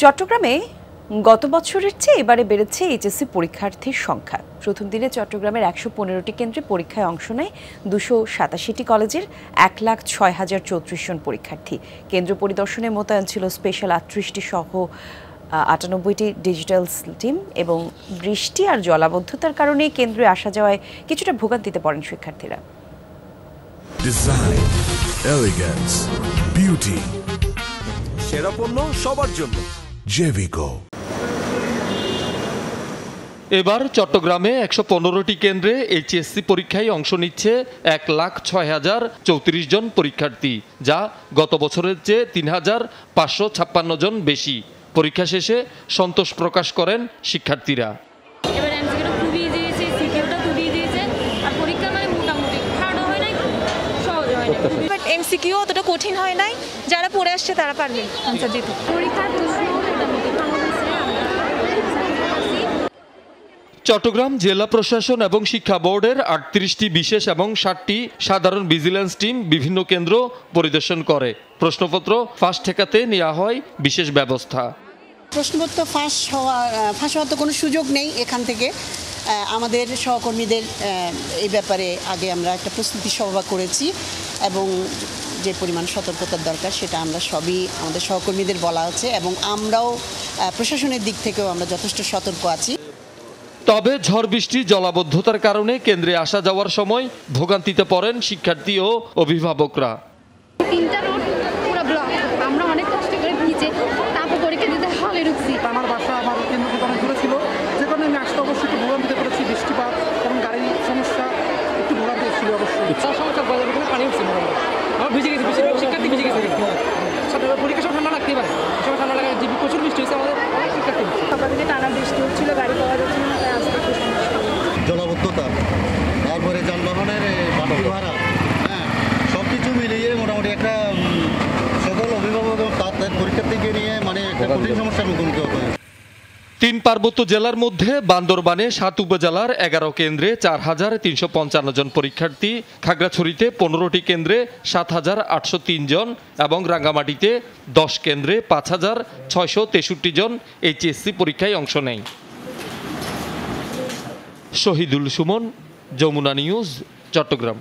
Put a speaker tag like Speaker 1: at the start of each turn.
Speaker 1: চট্টগ্রামে গত বছরের চেয়ে এবারে বেড়েছে এইচএসসি পরীক্ষার্থীর সংখ্যা। প্রথম দিনে চট্টগ্রামের ১১৫টি কেন্দ্রে পরীক্ষায় অংশ নেয় ২৮৭টি কলেজের ১,০৬,০৩৪ জন পরীক্ষার্থী। কেন্দ্র পরিদর্শনে মোতায়েন ছিল স্পেশাল ৩৮টি সহ ৯৮টি ডিজিটাল টিম এবং বৃষ্টি আর জলাবদ্ধতার কারণে কেন্দ্রে আসা যাওয়ায় কিছুটা ভোগান্তিতে পড়েন শিক্ষার্থীরা।
Speaker 2: ডিজাইন, এলিগেন্স, বিউটি,
Speaker 3: সেরা পণ্য সবার জন্য
Speaker 2: জেভিকো।
Speaker 4: এবার চট্টগ্রামে ১১৫টি কেন্দ্রে এইচএসসি পরীক্ষায় অংশ নিচ্ছে ১,০৬,০৩৪ জন পরীক্ষার্থী, যা গত বছরের চেয়ে ৩,৫৫৬ জন বেশি। পরীক্ষা শেষে সন্তোষ প্রকাশ করেন শিক্ষার্থীরা।
Speaker 5: এমসিকিউ অতটা কঠিন হয় নাই, যারা পড়ে আসছে তারা পারবে আনসার দিতে।
Speaker 4: চট্টগ্রাম জেলা প্রশাসন এবং শিক্ষা বোর্ডের ৩৮টি বিশেষ এবং 60টি সাধারণ ভিজিলেন্স টিম বিভিন্ন কেন্দ্র পরিদর্শন করে। প্রশ্নপত্র ফাঁস ঠেকাতে নেওয়া হয় বিশেষ ব্যবস্থা।
Speaker 6: প্রশ্নপত্র ফাঁস হওয়ার তো কোনো সুযোগ নেই। এখান থেকে আমাদের সহকর্মীদের এই ব্যাপারে আগে আমরা একটা প্রস্তুতি সভা করেছি এবং যে পরিমাণ সতর্কতার দরকার সেটা আমরা সবই আমাদের সহকর্মীদের বলা আছে এবং আমরাও প্রশাসনের দিক থেকেও আমরা যথেষ্ট সতর্ক আছি।
Speaker 4: তবে ঝড় বৃষ্টি জলাবদ্ধতার কারণে কেন্দ্রে আসা যাওয়ার সময় ভোগান্তিতে পড়েন শিক্ষার্থী ও অভিভাবকরা।
Speaker 7: তিনটা রোড পুরো ব্লক, আমরা অনেক কষ্ট করে ভিজে তারপর পরীক্ষা দিতে হলে ঢুকছি।
Speaker 8: আমার বাসা আমার কেন্দ্র অনেক দূরে ছিল, যে কারণে আমি আসতে অবশ্যই একটু ভোগান্তিতে পড়েছি। বৃষ্টিপাত এবং গাড়ির সমস্যা একটু ভোগান্তি ছিল অবশ্যই। সমস্যা পানি উঠছে, আমার ভিজে গেছে, বেশিরভাগ শিক্ষার্থী ভিজে গেছে। পরীক্ষা সব ঠান্ডা লাগতেই পারে, সব ঠান্ডা লাগে। প্রচুর বৃষ্টি হয়েছে, আমাদের শিক্ষার্থী
Speaker 5: সকাল থেকে টানা বৃষ্টি হচ্ছিল, গাড়ি পাওয়া যাচ্ছিল না, তাই আসতে একটু সমস্যা।
Speaker 9: জলাবদ্ধতা, তারপরে যানবাহনের বাড়তি ভাড়া, সব কিছু মিলিয়ে মোটামুটি একটা সকল অভিভাবক তাদের পরীক্ষার্থীকে নিয়ে একটা কঠিন সমস্যার মুখোমুখি হতে হয়।
Speaker 4: ৩ পার্বত্য জেলার মধ্যে বান্দরবানে ৭ উপজেলার ১১ কেন্দ্রে ৪,৩৫৫ জন পরীক্ষার্থী, খাগড়াছড়িতে ১৫টি কেন্দ্রে ৭,৮০৩ জন এবং রাঙ্গামাটিতে ১০ কেন্দ্রে ৫,৬৬৩ জন এইচএসসি পরীক্ষায় অংশ নেয়। শহীদুল সুমন, যমুনা নিউজ, চট্টগ্রাম।